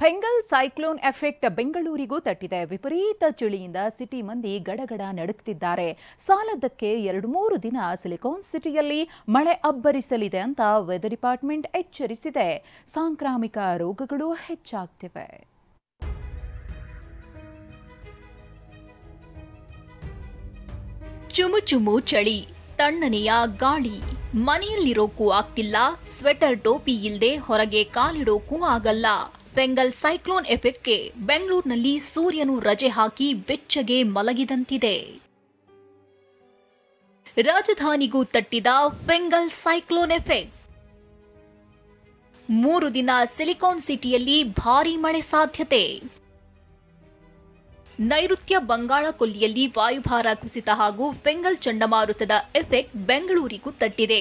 Fengal cyclone effect ಬೆಂಗಳೂರಿಗೂ ತಟ್ಟಿದೆ. ವಿಪರೀತ ಚಳಿಯಿಂದ ಸಿಟಿ ಮಂದಿ ಗಡಗಡ ನಡುಗುತ್ತಿದ್ದಾರೆ. ಸಾಲದಕ್ಕೆ 2-3 ದಿನ ಸಿಲಿಕಾನ್ ಸಿಟಿಯಲ್ಲಿ ಮಳೆ ಅಬ್ಬರಿಸಲಿದೆ ಅಂತ ವೆದರ್ ಡಿಪಾರ್ಟ್ಮೆಂಟ್ ಎಚ್ಚರಿಸಿದೆ. ಸಾಂಕ್ರಾಮಿಕ ರೋಗಗಳು ಹೆಚ್ಚಾಗ್ತಿವೆ. ಚುಮು ಚಳಿ, ತಣ್ಣನೆಯ ಗಾಳಿ, ಮನೆಯಲ್ಲಿರೋಕ್ಕೂ ಆಗ್ತಿಲ್ಲ, ಸ್ವೆಟರ್ ಟೋಪಿ ಇಲ್ಲದೆ ಹೊರಗೆ ಕಾಲಿಡೋಕ್ಕೂ ಆಗಲ್ಲ. ಫೆಂಗಲ್ ಸೈಕ್ಲೋನ್ ಎಫೆಕ್ಟ್ಗೆ ಬೆಂಗಳೂರಿನಲ್ಲಿ ಸೂರ್ಯನು ರಜೆ ಹಾಕಿ ಬೆಚ್ಚಗೆ ಮಲಗಿದಂತಿದೆ. ರಾಜಧಾನಿಗೂ ತಟ್ಟಿದ ಫೆಂಗಲ್ ಸೈಕ್ಲೋನ್ ಎಫೆಕ್ಟ್. 3 ದಿನ ಸಿಲಿಕಾನ್ ಸಿಟಿಯಲ್ಲಿ ಭಾರೀ ಮಳೆ ಸಾಧ್ಯತೆ. ನೈಋತ್ಯ ಬಂಗಾಳ ಕೊಲ್ಲಿಯಲ್ಲಿ ವಾಯುಭಾರ ಕುಸಿತ ಹಾಗೂ ಫೆಂಗಲ್ ಚಂಡಮಾರುತದ ಎಫೆಕ್ಟ್ ಬೆಂಗಳೂರಿಗೂ ತಟ್ಟಿದೆ.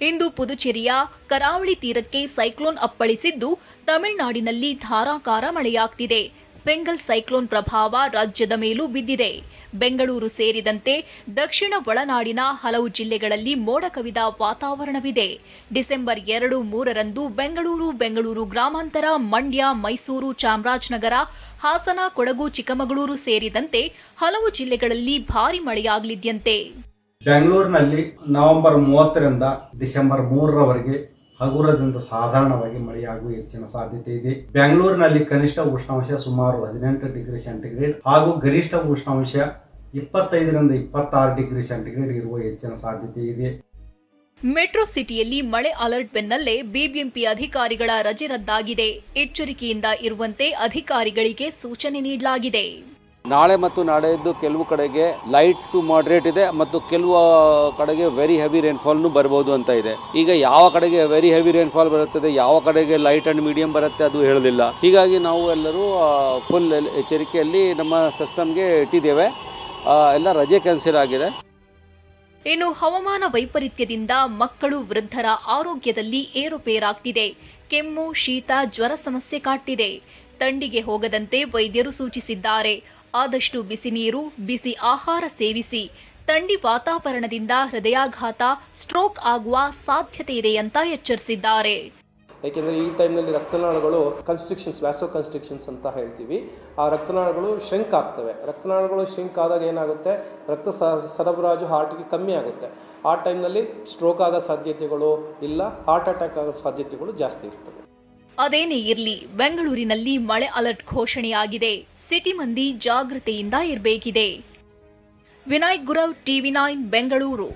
ಇಂದು ಪುದುಚೇರಿಯ ಕರಾವಳಿ ತೀರಕ್ಕೆ ಸೈಕ್ಲೋನ್ ಅಪ್ಪಳಿಸಿದ್ದು, ತಮಿಳುನಾಡಿನಲ್ಲಿ ಧಾರಾಕಾರ ಮಳೆಯಾಗ್ತಿದೆ. ಫೆಂಗಲ್ ಸೈಕ್ಲೋನ್ ಪ್ರಭಾವ ರಾಜ್ಯದ ಮೇಲೂ ಬಿದ್ದಿದೆ. ಬೆಂಗಳೂರು ಸೇರಿದಂತೆ ದಕ್ಷಿಣ ಒಳನಾಡಿನ ಹಲವು ಜಿಲ್ಲೆಗಳಲ್ಲಿ ಮೋಡ ಕವಿದ ವಾತಾವರಣವಿದೆ. ಡಿಸೆಂಬರ್ 2-3ರಂದು ಬೆಂಗಳೂರು ಗ್ರಾಮಾಂತರ, ಮಂಡ್ಯ, ಮೈಸೂರು, ಚಾಮರಾಜನಗರ, ಹಾಸನ, ಕೊಡಗು, ಚಿಕ್ಕಮಗಳೂರು ಸೇರಿದಂತೆ ಹಲವು ಜಿಲ್ಲೆಗಳಲ್ಲಿ ಭಾರೀ ಮಳೆಯಾಗಲಿದ್ಯಂತೆ. ಬೆಂಗಳೂರಿನಲ್ಲಿ ನವೆಂಬರ್ 30ರಿಂದ ಡಿಸೆಂಬರ್ 3ರವರೆಗೆ ಹಗುರದಿಂದ ಸಾಧಾರಣವಾಗಿ ಮಳೆಯಾಗುವ ಹೆಚ್ಚಿನ ಸಾಧ್ಯತೆ ಇದೆ. ಬೆಂಗಳೂರಿನಲ್ಲಿ ಕನಿಷ್ಠ ಉಷ್ಣಾಂಶ ಸುಮಾರು 18 ಡಿಗ್ರಿ ಸೆಂಟಿಗ್ರೇಡ್ ಹಾಗೂ ಗರಿಷ್ಠ ಉಷ್ಣಾಂಶ 25ರಿಂದ 26 ಡಿಗ್ರಿ ಸೆಂಟಿಗ್ರೇಡ್ ಇರುವ ಹೆಚ್ಚಿನ ಸಾಧ್ಯತೆ ಇದೆ. ಮೆಟ್ರೋ ಸಿಟಿಯಲ್ಲಿ ಮಳೆ ಅಲರ್ಟ್ ಬೆನ್ನಲ್ಲೇ ಬಿಬಿಎಂಪಿ ಅಧಿಕಾರಿಗಳ ರಜೆ ರದ್ದಾಗಿದೆ. ಎಚ್ಚರಿಕೆಯಿಂದ ಇರುವಂತೆ ಅಧಿಕಾರಿಗಳಿಗೆ ಸೂಚನೆ ನೀಡಲಾಗಿದೆ. ನಾಳೆ ಮತ್ತು ನಾಳೆದ್ದು ಕೆಲವು ಕಡೆಗೆ ಲೈಟ್ ಟು ಮಾಡರೇಟ್ ಇದೆ ಮತ್ತು ಕೆಲವು ಕಡೆಗೆ ವೆರಿ ಹೆವಿ ರೇನ್ಫಾಲ್ನು ಬರ್ಬೋದು ಅಂತ ಇದೆ. ಈಗ ಯಾವ ಕಡೆಗೆ ವೆರಿ ಹೆವಿ ರೇನ್ಫಾಲ್ ಬರುತ್ತದೆ, ಯಾವ ಕಡೆಗೆ ಲೈಟ್ ಅಂಡ್ ಮೀಡಿಯಂ ಬರುತ್ತೆ ಅದು ಹೇಳೋದಿಲ್ಲ. ಹೀಗಾಗಿ ನಾವು ಎಲ್ಲರೂ ಫುಲ್ ಎಚ್ಚರಿಕೆಯಲ್ಲಿ ನಮ್ಮ ಸಿಸ್ಟಮ್ಗೆ ಇಟ್ಟಿದ್ದೇವೆ. ಎಲ್ಲ ರಜೆ ಕ್ಯಾನ್ಸಲ್ ಆಗಿದೆ. ಇನ್ನು ಹವಾಮಾನ ವೈಪರೀತ್ಯದಿಂದ ಮಕ್ಕಳು, ವೃದ್ಧರ ಆರೋಗ್ಯದಲ್ಲಿ ಏರುಪೇರಾಗ್ತಿದೆ. ಕೆಮ್ಮು, ಶೀತ, ಜ್ವರ ಸಮಸ್ಯೆ ಕಾಡ್ತಿದೆ. ಥಂಡಿಗೆ ಹೋಗದಂತೆ ವೈದ್ಯರು ಸೂಚಿಸಿದ್ದಾರೆ. ಆದಷ್ಟು ಬಿಸಿ ನೀರು, ಬಿಸಿ ಆಹಾರ ಸೇವಿಸಿ. ಥಂಡಿ ವಾತಾವರಣದಿಂದ ಹೃದಯಾಘಾತ, ಸ್ಟ್ರೋಕ್ ಆಗುವ ಸಾಧ್ಯತೆ ಇದೆ ಅಂತ ಎಚ್ಚರಿಸಿದ್ದಾರೆ. ಯಾಕೆಂದರೆ ಈ ಟೈಮ್ನಲ್ಲಿ ರಕ್ತನಾಳಗಳು ವ್ಯಾಸೋ ಕನ್ಸ್ಟ್ರಿಕ್ಷನ್ಸ್ ಅಂತ ಹೇಳ್ತೀವಿ. ಆ ರಕ್ತನಾಳಗಳು ಶ್ರಿಂಕ್ ಆಗ್ತವೆ. ರಕ್ತನಾಳಗಳು ಶ್ರಿಂಕ್ ಆದಾಗ ಏನಾಗುತ್ತೆ, ರಕ್ತ ಸರಬರಾಜು ಹಾರ್ಟ್ಗೆ ಕಮ್ಮಿ ಆಗುತ್ತೆ. ಆ ಟೈಮ್ನಲ್ಲಿ ಸ್ಟ್ರೋಕ್ ಆಗೋ ಸಾಧ್ಯತೆಗಳು ಇಲ್ಲ, ಹಾರ್ಟ್ ಅಟ್ಯಾಕ್ ಆಗೋ ಸಾಧ್ಯತೆಗಳು ಜಾಸ್ತಿ ಇರ್ತವೆ. ಅದೇನೇ ಇರಲಿ, ಬೆಂಗಳೂರಿನಲ್ಲಿ ಮಳೆ ಅಲರ್ಟ್ ಘೋಷಣೆಯಾಗಿದೆ. ಸಿಟಿ ಮಂದಿ ಜಾಗೃತೆಯಿಂದ ಇರಬೇಕಿದೆ. ವಿನಾಯಕ್ ಗುರವ್, TV9 ಬೆಂಗಳೂರು.